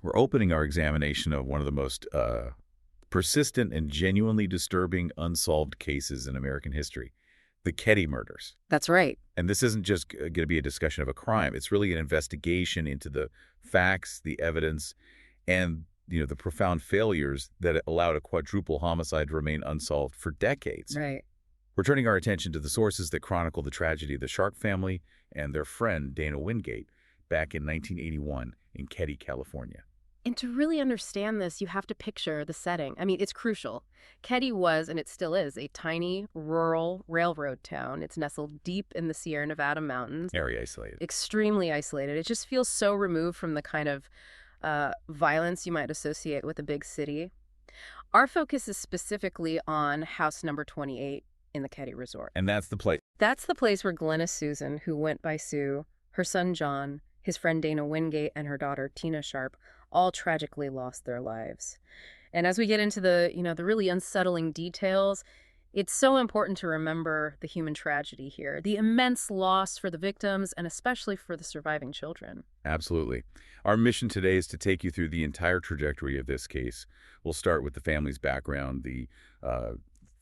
We're opening our examination of one of the most persistent and genuinely disturbing unsolved cases in American history, the Keddie murders. That's right. And this isn't just going to be a discussion of a crime. It's really an investigation into the facts, the evidence, and the profound failures that allowed a quadruple homicide to remain unsolved for decades. Right. We're turning our attention to the sources that chronicle the tragedy of the Sharp family and their friend Dana Wingate back in 1981 in Keddie, California. And to really understand this, you have to picture the setting. I mean, it's crucial. Keddie was, and it still is, a tiny, rural railroad town. It's nestled deep in the Sierra Nevada mountains. Very isolated. Extremely isolated. It just feels so removed from the kind of violence you might associate with a big city. Our focus is specifically on house number 28 in the Keddie Resort. And that's the place. That's the place where Glenna Susan, who went by Sue, her son John, his friend Dana Wingate, and her daughter Tina Sharp all tragically lost their lives. And as we get into the really unsettling details, it's so important to remember the human tragedy here, the immense loss for the victims and especially for the surviving children. Absolutely. Our mission today is to take you through the entire trajectory of this case. We'll start with the family's background, the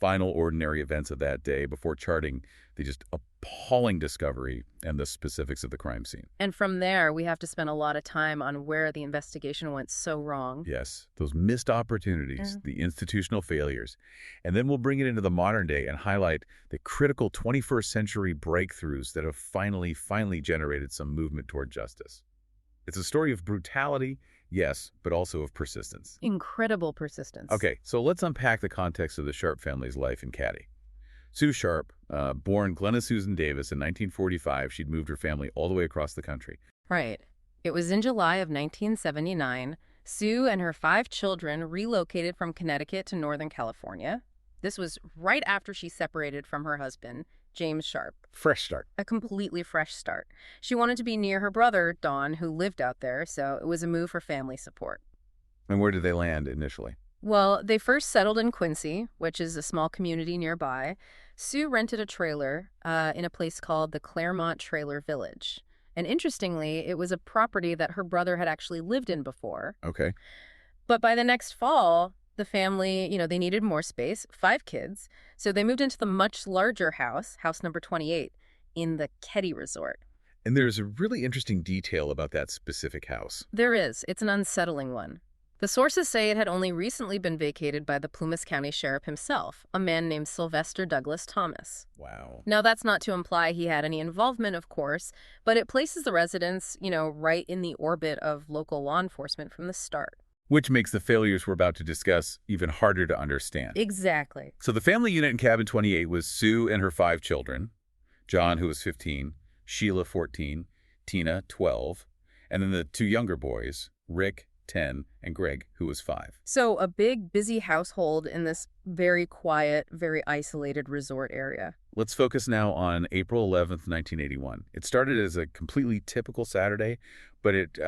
final ordinary events of that day before charting the just appalling discovery and the specifics of the crime scene. And from there, we have to spend a lot of time on where the investigation went so wrong. Yes, those missed opportunities, the institutional failures. And then we'll bring it into the modern day and highlight the critical 21st century breakthroughs that have finally generated some movement toward justice. It's a story of brutality, yes, but also of persistence. Incredible persistence. Okay, so let's unpack the context of the Sharp family's life in Keddie. Sue Sharp, born Glenna Susan Davis in 1945, she'd moved her family all the way across the country. Right. It was in July of 1979. Sue and her 5 children relocated from Connecticut to Northern California. This was right after she separated from her husband, James Sharp. Fresh start. A completely fresh start. She wanted to be near her brother, Don, who lived out there, so it was a move for family support. And where did they land initially? Well, they first settled in Quincy, which is a small community nearby. Sue rented a trailer in a place called the Claremont Trailer Village. And interestingly, it was a property that her brother had actually lived in before. Okay. But by the next fall, the family, they needed more space, 5 kids. So they moved into the much larger house number 28, in the Keddie Resort. And there's a really interesting detail about that specific house. There is. It's an unsettling one. The sources say it had only recently been vacated by the Plumas County Sheriff himself, a man named Sylvester Douglas Thomas. Wow. Now, that's not to imply he had any involvement, of course, but it places the residents, right in the orbit of local law enforcement from the start. Which makes the failures we're about to discuss even harder to understand. Exactly. So the family unit in cabin 28 was Sue and her 5 children, John, who was 15, Sheila, 14, Tina, 12, and then the 2 younger boys, Rick, 10, and Greg, who was 5. So a big, busy household in this very quiet, very isolated resort area. Let's focus now on April 11th, 1981. It started as a completely typical Saturday, but it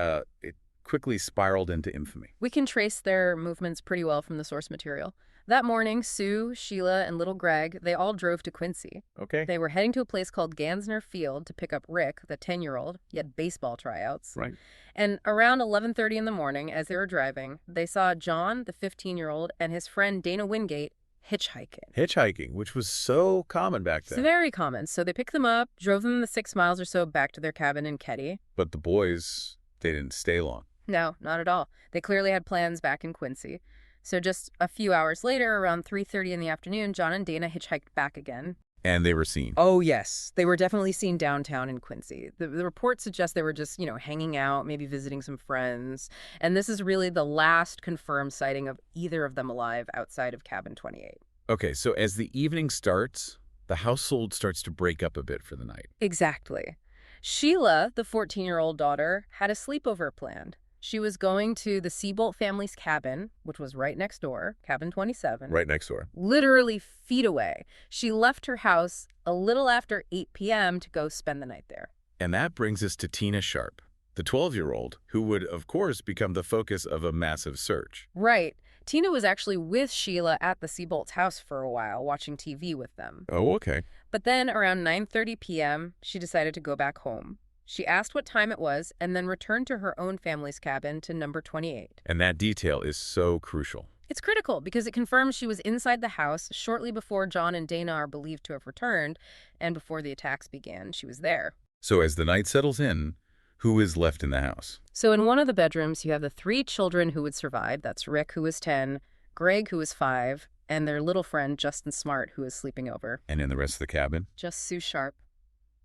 quickly spiraled into infamy. We can trace their movements pretty well from the source material. That morning, Sue, Sheila, and little Greg, they all drove to Quincy. Okay. They were heading to a place called Gansner Field to pick up Rick, the 10-year-old. He had baseball tryouts. Right. And around 11:30 in the morning, as they were driving, they saw John, the 15-year-old, and his friend Dana Wingate hitchhiking. Hitchhiking, which was so common back then. It's very common. So they picked them up, drove them the 6 miles or so back to their cabin in Keddie. But the boys, they didn't stay long. No, not at all. They clearly had plans back in Quincy. So just a few hours later, around 3:30 in the afternoon, John and Dana hitchhiked back again. And they were seen. Oh, yes. They were definitely seen downtown in Quincy. The reports suggest they were just, hanging out, maybe visiting some friends. And this is really the last confirmed sighting of either of them alive outside of cabin 28. Okay, so as the evening starts, the household starts to break up a bit for the night. Exactly. Sheila, the 14-year-old daughter, had a sleepover planned. She was going to the Seabolt family's cabin, which was right next door, cabin 27. Right next door. Literally feet away. She left her house a little after 8 p.m. to go spend the night there. And that brings us to Tina Sharp, the 12-year-old, who would, of course, become the focus of a massive search. Right. Tina was actually with Sheila at the Seabolt's house for a while, watching TV with them. Oh, okay. But then around 9:30 p.m., she decided to go back home. She asked what time it was and then returned to her own family's cabin to number 28. And that detail is so crucial. It's critical because it confirms she was inside the house shortly before John and Dana are believed to have returned, and before the attacks began, she was there. So as the night settles in, who is left in the house? So in one of the bedrooms, you have the 3 children who would survive. That's Rick, who was 10, Greg, who was 5, and their little friend, Justin Smart, who was sleeping over. And in the rest of the cabin? Just Sue Sharp.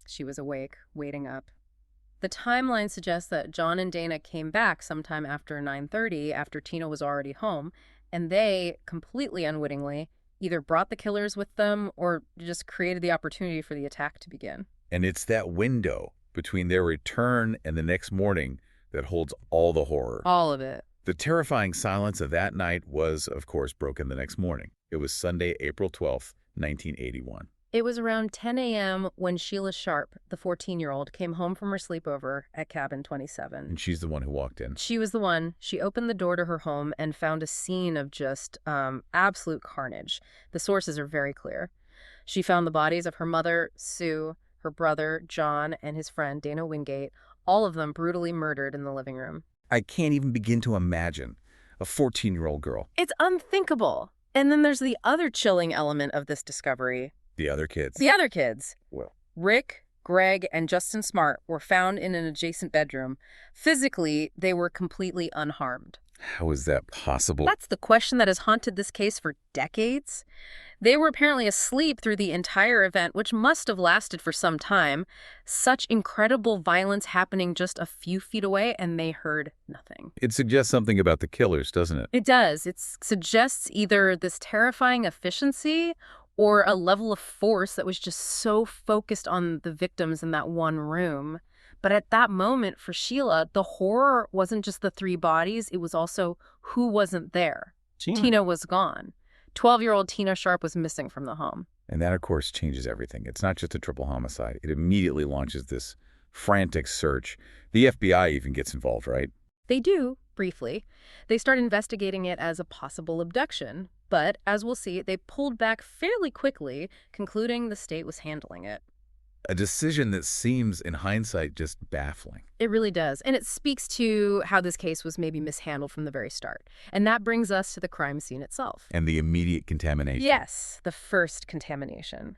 She was awake, waiting up. The timeline suggests that John and Dana came back sometime after 9:30, after Tina was already home, and they, completely unwittingly, either brought the killers with them or just created the opportunity for the attack to begin. And it's that window between their return and the next morning that holds all the horror. All of it. The terrifying silence of that night was, of course, broken the next morning. It was Sunday, April 12th, 1981. It was around 10 a.m. when Sheila Sharp, the 14-year-old, came home from her sleepover at cabin 27. And she's the one who walked in. She was the one. She opened the door to her home and found a scene of just absolute carnage. The sources are very clear. She found the bodies of her mother, Sue, her brother, John, and his friend, Dana Wingate, all of them brutally murdered in the living room. I can't even begin to imagine a 14-year-old girl. It's unthinkable. And then there's the other chilling element of this discovery. The other kids. The other kids. Well, Rick, Greg, and Justin Smart were found in an adjacent bedroom. Physically, they were completely unharmed. how is that possible? That's the question that has haunted this case for decades. They were apparently asleep through the entire event, which must have lasted for some time. Such incredible violence happening just a few feet away, and they heard nothing. It suggests something about the killers, doesn't it? It does. It suggests either this terrifying efficiency or a level of force that was just so focused on the victims in that one room. But at that moment, for Sheila, the horror wasn't just the three bodies, it was also who wasn't there. Tina was gone. 12-year-old Tina Sharp was missing from the home. And that, of course, changes everything. It's not just a triple homicide. It immediately launches this frantic search. The FBI even gets involved, right? They do, briefly. They start investigating it as a possible abduction. But, as we'll see, they pulled back fairly quickly, concluding the state was handling it. A decision that seems, in hindsight, just baffling. It really does. And it speaks to how this case was maybe mishandled from the very start. And that brings us to the crime scene itself. And the immediate contamination. Yes, the first contamination.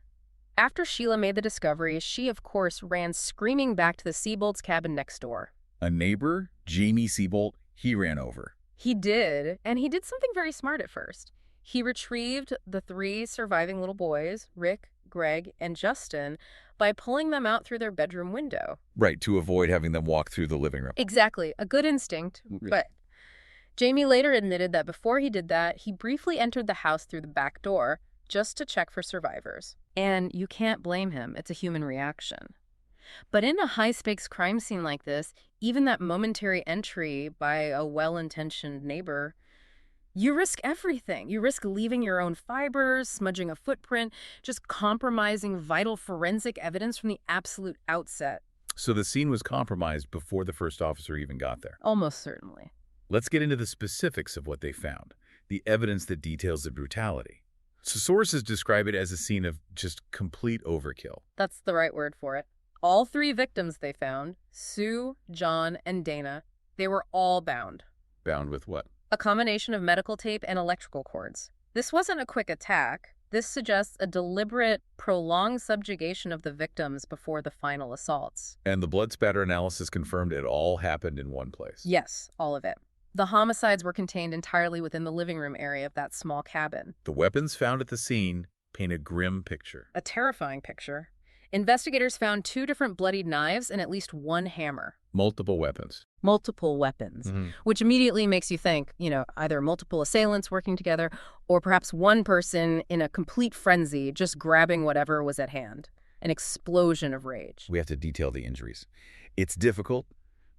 After Sheila made the discovery, she, of course, ran screaming back to the Seabolt's cabin next door. A neighbor, Jamie Seabolt, he ran over. He did, and he did something very smart at first. He retrieved the three surviving little boys, Rick, Greg, and Justin, by pulling them out through their bedroom window. Right, to avoid having them walk through the living room. Exactly. A good instinct, but Jamie later admitted that before he did that, he briefly entered the house through the back door just to check for survivors. And you can't blame him. It's a human reaction. But in a high-stakes crime scene like this, even that momentary entry by a well-intentioned neighbor, you risk everything. You risk leaving your own fibers, smudging a footprint, just compromising vital forensic evidence from the absolute outset. So the scene was compromised before the first officer even got there. Almost certainly. Let's get into the specifics of what they found, the evidence that details the brutality. So sources describe it as a scene of just complete overkill. That's the right word for it. All three victims they found, Sue, John, and Dana, they were all bound. Bound with what? A combination of medical tape and electrical cords. This wasn't a quick attack. This suggests a deliberate, prolonged subjugation of the victims before the final assaults. And the blood spatter analysis confirmed it all happened in one place. Yes, all of it. The homicides were contained entirely within the living room area of that small cabin. The weapons found at the scene paint a grim picture. A terrifying picture. Investigators found 2 different bloodied knives and at least 1 hammer. Multiple weapons. Multiple weapons, which immediately makes you think, either multiple assailants working together or perhaps one person in a complete frenzy just grabbing whatever was at hand. An explosion of rage. We have to detail the injuries. It's difficult,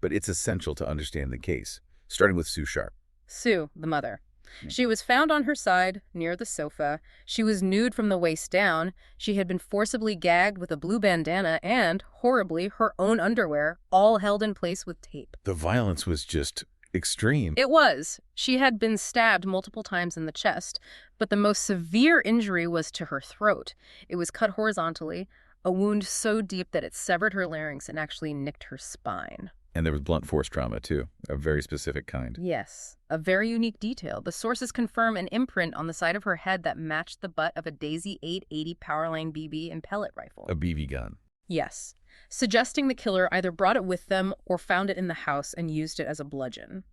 but it's essential to understand the case, starting with Sue Sharp. Sue, the mother. She was found on her side, near the sofa. She was nude from the waist down. She had been forcibly gagged with a blue bandana and, horribly, her own underwear, all held in place with tape. The violence was just extreme. It was. She had been stabbed multiple times in the chest, but the most severe injury was to her throat. It was cut horizontally. a wound so deep that it severed her larynx and actually nicked her spine. And there was blunt force trauma, too, a very specific kind. Yes, a very unique detail. The sources confirm an imprint on the side of her head that matched the butt of a Daisy 880 Powerline BB and pellet rifle. A BB gun. Yes, suggesting the killer either brought it with them or found it in the house and used it as a bludgeon.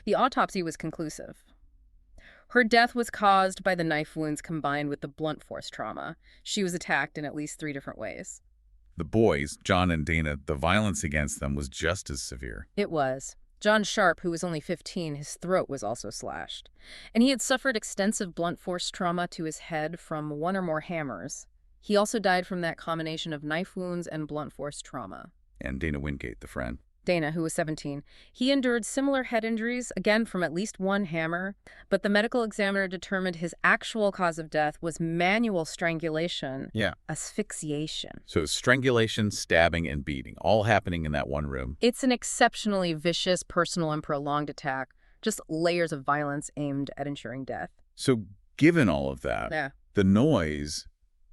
The autopsy was conclusive. Her death was caused by the knife wounds combined with the blunt force trauma. She was attacked in at least 3 different ways. The boys, John and Dana, the violence against them was just as severe. It was. John Sharp, who was only 15, his throat was also slashed. And he had suffered extensive blunt force trauma to his head from 1 or more hammers. He also died from that combination of knife wounds and blunt force trauma. And Dana Wingate, the friend. Dana, who was 17, he endured similar head injuries, again from at least 1 hammer, but the medical examiner determined his actual cause of death was manual strangulation, asphyxiation. So strangulation, stabbing, and beating, all happening in that one room. It's an exceptionally vicious, personal, and prolonged attack, just layers of violence aimed at ensuring death. So given all of that, the noise...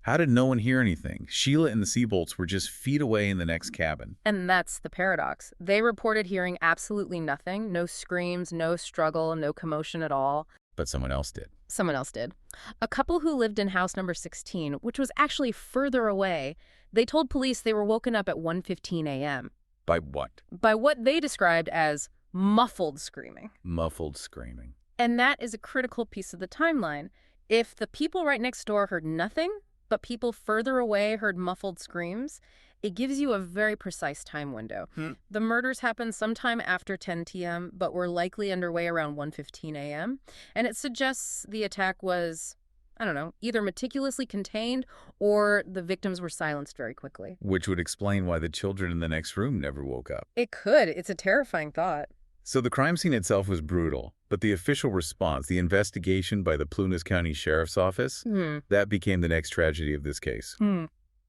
How did no one hear anything? Sheila and the Seabolts were just feet away in the next cabin. And that's the paradox. They reported hearing absolutely nothing, no screams, no struggle, no commotion at all. But someone else did. Someone else did. A couple who lived in house number 16, which was actually further away, they told police they were woken up at 1:15 a.m. By what? By what they described as muffled screaming. Muffled screaming. And that is a critical piece of the timeline. If the people right next door heard nothing, but people further away heard muffled screams, it gives you a very precise time window. The murders happened sometime after 10 p.m., but were likely underway around 1:15 a.m., and it suggests the attack was, I don't know, either meticulously contained or the victims were silenced very quickly. Which would explain why the children in the next room never woke up. It could. It's a terrifying thought. So the crime scene itself was brutal, but the official response, the investigation by the Plumas County Sheriff's Office, that became the next tragedy of this case.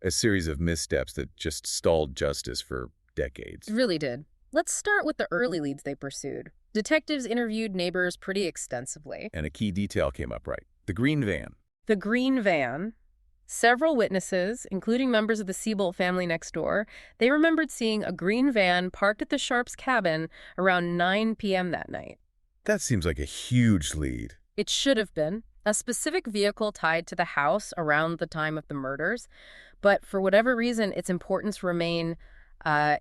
A series of missteps that just stalled justice for decades. It really did. Let's start with the early leads they pursued. Detectives interviewed neighbors pretty extensively. And a key detail came up right. The green van. The green van. Several witnesses, including members of the Seabolt family next door, they remembered seeing a green van parked at the Sharps' cabin around 9 p.m. that night. That seems like a huge lead. It should have been. A specific vehicle tied to the house around the time of the murders. But for whatever reason, its importance remained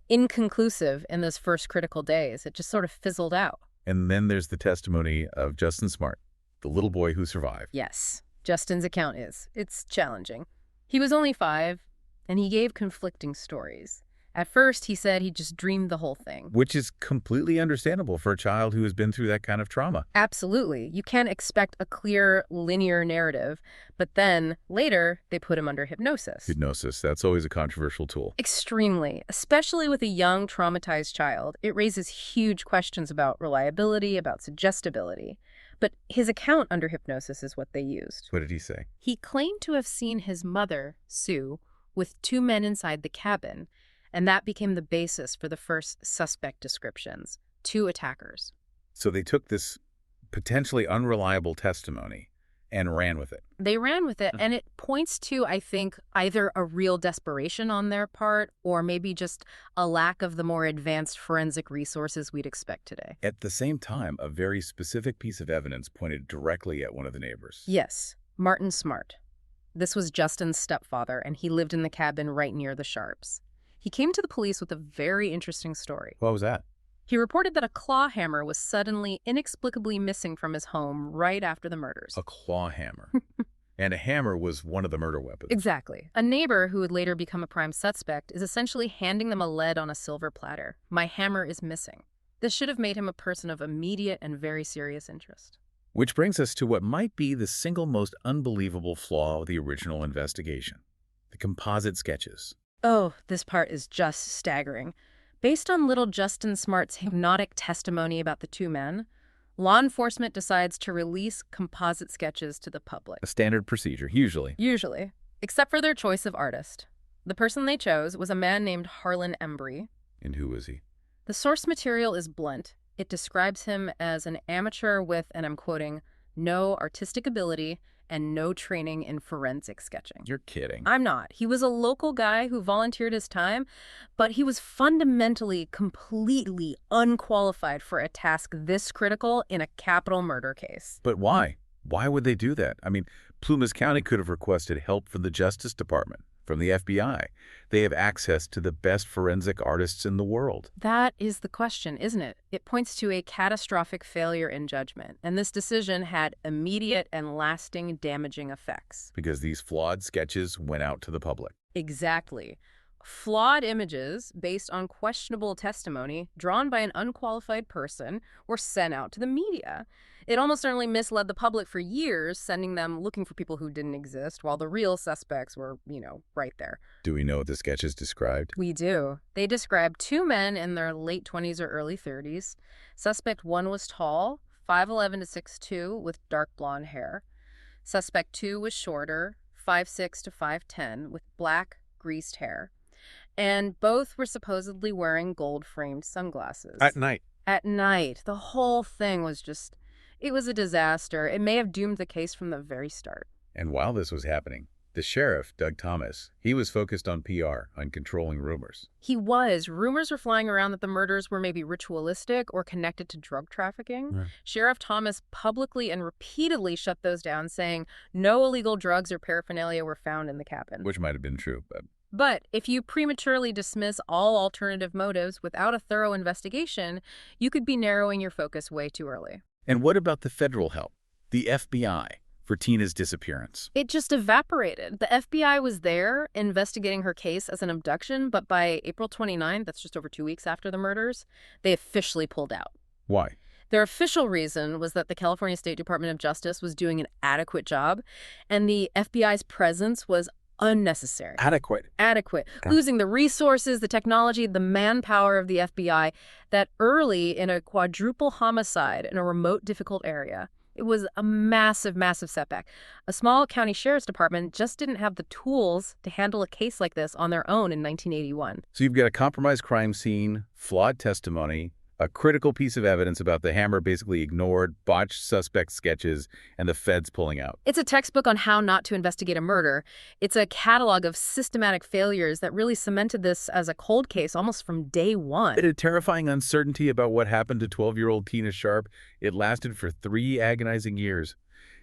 inconclusive in those first critical days. It just sort of fizzled out. And then there's the testimony of Justin Smart, the little boy who survived. Yes. Justin's account is. It's challenging. He was only 5, and he gave conflicting stories. At first, he said he just dreamed the whole thing. Which is completely understandable for a child who has been through that kind of trauma. Absolutely. You can't expect a clear, linear narrative. But then, later, they put him under hypnosis. Hypnosis, that's always a controversial tool. Extremely. Especially with a young, traumatized child. It raises huge questions about reliability, about suggestibility. But his account under hypnosis is what they used. What did he say? He claimed to have seen his mother, Sue, with 2 men inside the cabin, and that became the basis for the first suspect descriptions, 2 attackers. So they took this potentially unreliable testimony and ran with it. They ran with it, and it points to, I think, either a real desperation on their part or maybe just a lack of the more advanced forensic resources we'd expect today. At the same time, a very specific piece of evidence pointed directly at one of the neighbors. Yes, Martin Smart. This was Justin's stepfather, and he lived in the cabin right near the Sharps. He came to the police with a very interesting story. What was that? He reported that a claw hammer was suddenly, inexplicably missing from his home right after the murders. A claw hammer. And a hammer was one of the murder weapons. Exactly. A neighbor who would later become a prime suspect is essentially handing them a lead on a silver platter. My hammer is missing. This should have made him a person of immediate and very serious interest. Which brings us to what might be the single most unbelievable flaw of the original investigation. The composite sketches. Oh, this part is just staggering. Based on little Justin Smart's hypnotic testimony about the 2 men, law enforcement decides to release composite sketches to the public. A standard procedure, usually. Usually, except for their choice of artist. The person they chose was a man named Harlan Embry. And who was he? The source material is blunt. It describes him as an amateur with, and I'm quoting, no artistic ability and no training in forensic sketching. You're kidding. I'm not. He was a local guy who volunteered his time, but he was fundamentally, completely unqualified for a task this critical in a capital murder case. But why? Why would they do that? I mean, Plumas County could have requested help from the Justice Department, from the FBI. They have access to the best forensic artists in the world. That is the question, isn't it? It points to a catastrophic failure in judgment, and this decision had immediate and lasting damaging effects. Because these flawed sketches went out to the public. Exactly. Flawed images based on questionable testimony drawn by an unqualified person were sent out to the media. It almost certainly misled the public for years, sending them looking for people who didn't exist, while the real suspects were, right there. Do we know what the sketches described? We do. They describe two men in their late 20s or early 30s. Suspect 1 was tall, 5'11" to 6'2", with dark blonde hair. Suspect 2 was shorter, 5'6" to 5'10", with black, greased hair. And both were supposedly wearing gold-framed sunglasses. At night. At night. The whole thing was just... It was a disaster. It may have doomed the case from the very start. And while this was happening, the sheriff, Doug Thomas, he was focused on PR, on controlling rumors. He was. Rumors were flying around that the murders were maybe ritualistic or connected to drug trafficking. Right. Sheriff Thomas publicly and repeatedly shut those down, saying no illegal drugs or paraphernalia were found in the cabin. Which might have been true, But if you prematurely dismiss all alternative motives without a thorough investigation, you could be narrowing your focus way too early. And what about the federal help, the FBI, for Tina's disappearance? It just evaporated. The FBI was there investigating her case as an abduction, but by April 29th, that's just over 2 weeks after the murders, they officially pulled out. Why? Their official reason was that the California State Department of Justice was doing an adequate job, and the FBI's presence was unnecessary. Adequate. Okay. Losing the resources, the technology, the manpower of the FBI that early in a quadruple homicide in a remote, difficult area. It was a massive, massive setback. A small county sheriff's department just didn't have the tools to handle a case like this on their own in 1981. So you've got a compromised crime scene, flawed testimony, a critical piece of evidence about the hammer basically ignored, botched suspect sketches, and the feds pulling out. It's a textbook on how not to investigate a murder. It's a catalog of systematic failures that really cemented this as a cold case almost from day one. A terrifying uncertainty about what happened to 12-year-old Tina Sharp. It lasted for 3 agonizing years.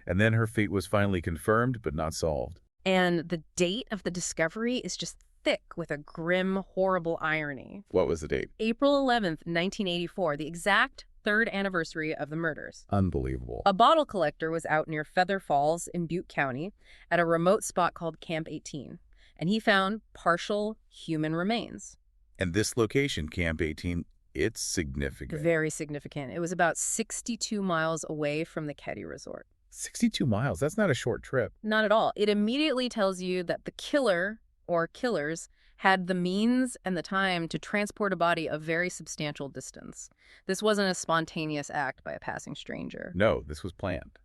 And then her fate was finally confirmed, but not solved. And the date of the discovery is just thick with a grim, horrible irony. What was the date? April 11th, 1984, the exact 3rd anniversary of the murders. Unbelievable. A bottle collector was out near Feather Falls in Butte County at a remote spot called Camp 18, and he found partial human remains. And this location, Camp 18, it's significant. Very significant. It was about 62 miles away from the Keddie Resort. 62 miles? That's not a short trip. Not at all. It immediately tells you that the killer or killers had the means and the time to transport a body a very substantial distance. This wasn't a spontaneous act by a passing stranger. No, this was planned.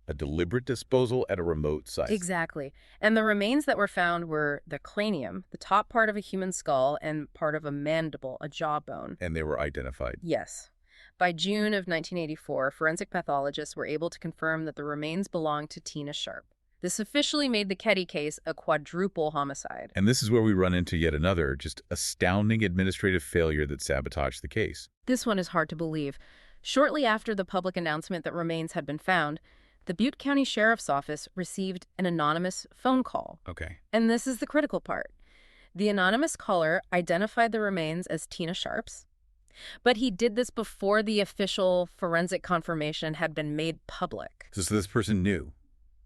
A deliberate disposal at a remote site. Exactly. And the remains that were found were the cranium, the top part of a human skull, and part of a mandible, a jawbone. And they were identified. Yes. By June of 1984, forensic pathologists were able to confirm that the remains belonged to Tina Sharp. This officially made the Keddie case a quadruple homicide. And this is where we run into yet another just astounding administrative failure that sabotaged the case. This one is hard to believe. Shortly after the public announcement that remains had been found, the Butte County Sheriff's Office received an anonymous phone call. Okay. And this is the critical part. The anonymous caller identified the remains as Tina Sharp's, but he did this before the official forensic confirmation had been made public. So this person knew.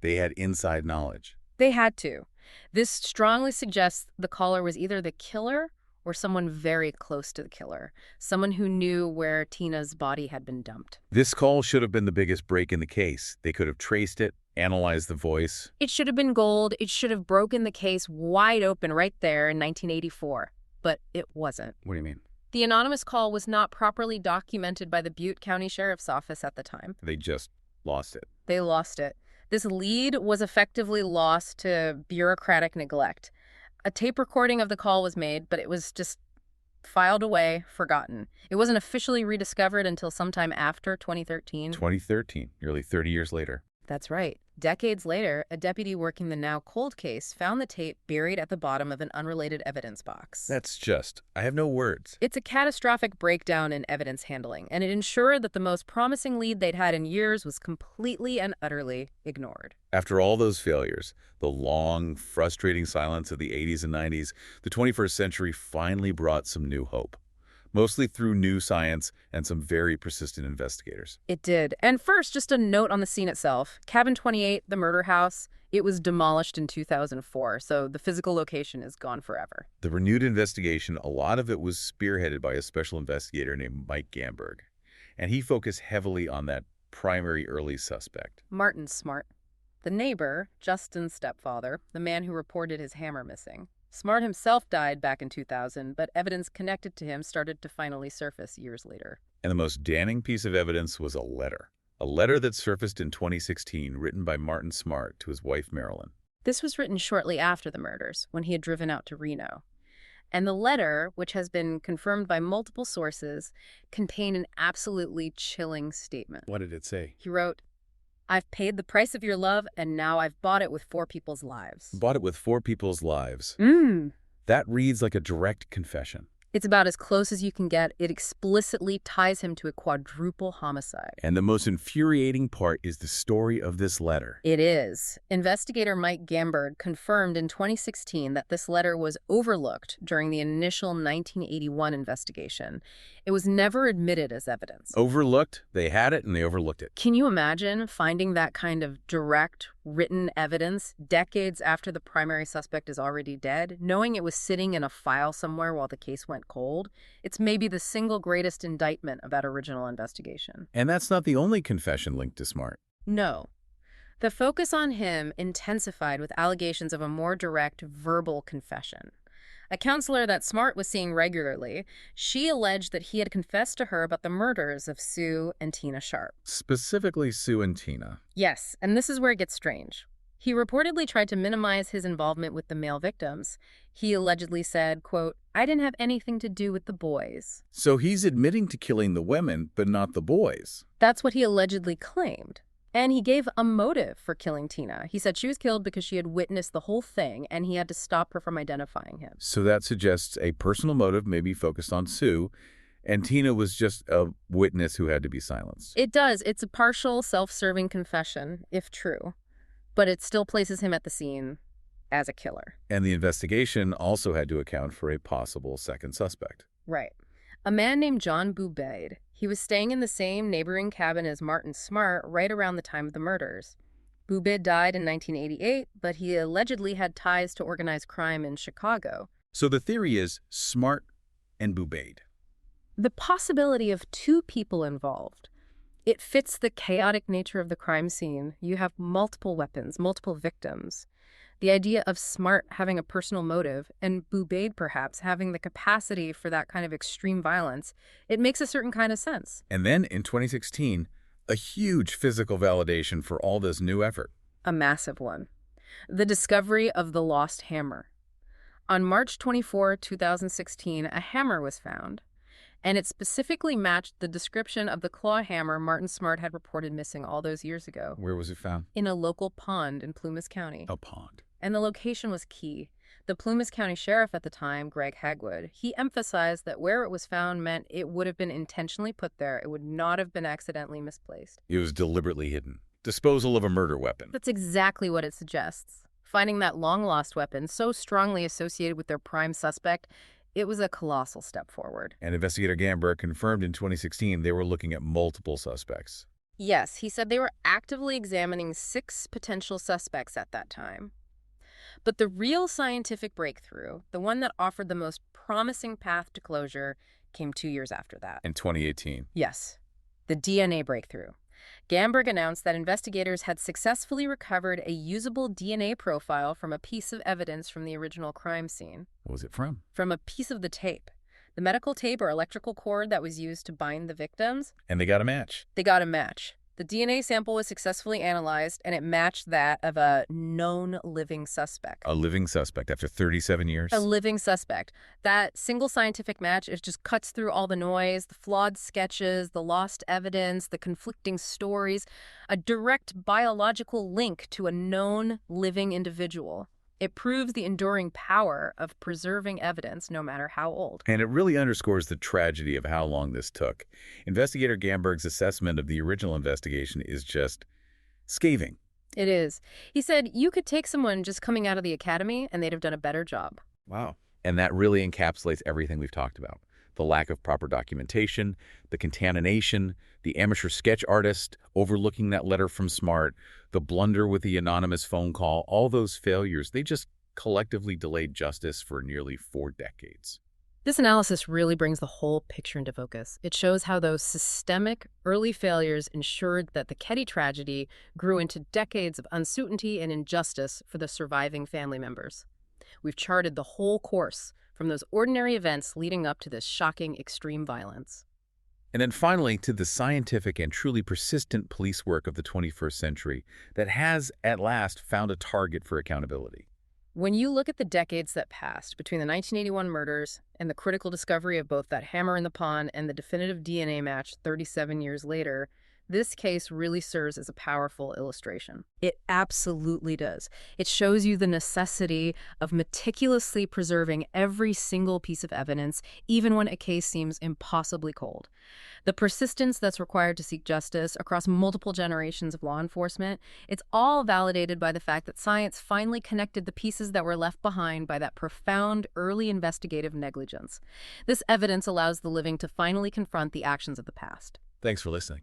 They had inside knowledge. They had to. This strongly suggests the caller was either the killer or someone very close to the killer, someone who knew where Tina's body had been dumped. This call should have been the biggest break in the case. They could have traced it, analyzed the voice. It should have been gold. It should have broken the case wide open right there in 1984. But it wasn't. What do you mean? The anonymous call was not properly documented by the Butte County Sheriff's Office at the time. They just lost it. They lost it. This lead was effectively lost to bureaucratic neglect. A tape recording of the call was made, but it was just filed away, forgotten. It wasn't officially rediscovered until sometime after 2013. 2013, nearly 30 years later. That's right. Decades later, a deputy working the now cold case found the tape buried at the bottom of an unrelated evidence box. I have no words. It's a catastrophic breakdown in evidence handling, and it ensured that the most promising lead they'd had in years was completely and utterly ignored. After all those failures, the long, frustrating silence of the 80s and 90s, the 21st century finally brought some new hope, mostly through new science and some very persistent investigators. It did. And first, just a note on the scene itself. Cabin 28, the murder house, it was demolished in 2004, so the physical location is gone forever. The renewed investigation, a lot of it was spearheaded by a special investigator named Mike Gamberg, and he focused heavily on that primary early suspect. Martin Smart. The neighbor, Justin's stepfather, the man who reported his hammer missing. Smart himself died back in 2000, but evidence connected to him started to finally surface years later. And the most damning piece of evidence was a letter that surfaced in 2016 written by Martin Smart to his wife Marilyn. This was written shortly after the murders, when he had driven out to Reno. And the letter, which has been confirmed by multiple sources, contained an absolutely chilling statement. What did it say? He wrote, "I've paid the price of your love, and now I've bought it with 4 people's lives." Bought it with 4 people's lives. Mmm. That reads like a direct confession. It's about as close as you can get. It explicitly ties him to a quadruple homicide. And the most infuriating part is the story of this letter. It is. Investigator Mike Gamberg confirmed in 2016 that this letter was overlooked during the initial 1981 investigation. It was never admitted as evidence. Overlooked? They had it and they overlooked it. Can you imagine finding that kind of direct, written evidence decades after the primary suspect is already dead, knowing it was sitting in a file somewhere while the case went cold? It's maybe the single greatest indictment of that original investigation. And that's not the only confession linked to Smart. No. The focus on him intensified with allegations of a more direct verbal confession. A counselor that Smart was seeing regularly, she alleged that he had confessed to her about the murders of Sue and Tina Sharp. Specifically Sue and Tina. Yes, and this is where it gets strange. He reportedly tried to minimize his involvement with the male victims. He allegedly said, quote, "I didn't have anything to do with the boys." So he's admitting to killing the women, but not the boys. That's what he allegedly claimed. And he gave a motive for killing Tina. He said she was killed because she had witnessed the whole thing, and he had to stop her from identifying him. So that suggests a personal motive may be focused on Sue, and Tina was just a witness who had to be silenced. It does. It's a partial, self-serving confession, if true. But it still places him at the scene as a killer. And the investigation also had to account for a possible second suspect. Right. A man named John Boubaid. He was staying in the same neighboring cabin as Martin Smart right around the time of the murders. Boubaid died in 1988, but he allegedly had ties to organized crime in Chicago. So the theory is Smart and Boubaid. The possibility of 2 people involved. It fits the chaotic nature of the crime scene. You have multiple weapons, multiple victims. The idea of Smart having a personal motive and Boubaid perhaps having the capacity for that kind of extreme violence, it makes a certain kind of sense. And then in 2016, a huge physical validation for all this new effort. A massive one. The discovery of the lost hammer. On March 24, 2016, a hammer was found, and it specifically matched the description of the claw hammer Martin Smart had reported missing all those years ago. Where was it found? In a local pond in Plumas County. A pond. And the location was key. The Plumas County Sheriff at the time, Greg Hagwood, he emphasized that where it was found meant it would have been intentionally put there. It would not have been accidentally misplaced. It was deliberately hidden. Disposal of a murder weapon. That's exactly what it suggests. Finding that long-lost weapon so strongly associated with their prime suspect, it was a colossal step forward. And investigator Gamberg confirmed in 2016 they were looking at multiple suspects. Yes, he said they were actively examining 6 potential suspects at that time. But the real scientific breakthrough, the one that offered the most promising path to closure, came 2 years after that. In 2018. Yes, the DNA breakthrough. Gamberg announced that investigators had successfully recovered a usable DNA profile from a piece of evidence from the original crime scene. What was it from? From a piece of the tape. The medical tape or electrical cord that was used to bind the victims. And they got a match. They got a match. The DNA sample was successfully analyzed, and it matched that of a known living suspect. A living suspect after 37 A years? living suspect. That single scientific match, it just cuts through all the noise, the flawed sketches, the lost evidence, the conflicting stories, a direct biological link to a known living individual. It proves the enduring power of preserving evidence, no matter how old. And it really underscores the tragedy of how long this took. Investigator Gamberg's assessment of the original investigation is just scathing. It is. He said you could take someone just coming out of the academy and they'd have done a better job. Wow. And that really encapsulates everything we've talked about. The lack of proper documentation, the contamination, the amateur sketch artist overlooking that letter from Smart, the blunder with the anonymous phone call, all those failures, they just collectively delayed justice for nearly 4 decades. This analysis really brings the whole picture into focus. It shows how those systemic early failures ensured that the Keddie tragedy grew into decades of uncertainty and injustice for the surviving family members. We've charted the whole course from those ordinary events leading up to this shocking extreme violence. And then finally, to the scientific and truly persistent police work of the 21st century that has, at last, found a target for accountability. When you look at the decades that passed between the 1981 murders and the critical discovery of both that hammer in the pond and the definitive DNA match 37 years later, this case really serves as a powerful illustration. It absolutely does. It shows you the necessity of meticulously preserving every single piece of evidence, even when a case seems impossibly cold. The persistence that's required to seek justice across multiple generations of law enforcement, it's all validated by the fact that science finally connected the pieces that were left behind by that profound early investigative negligence. This evidence allows the living to finally confront the actions of the past. Thanks for listening.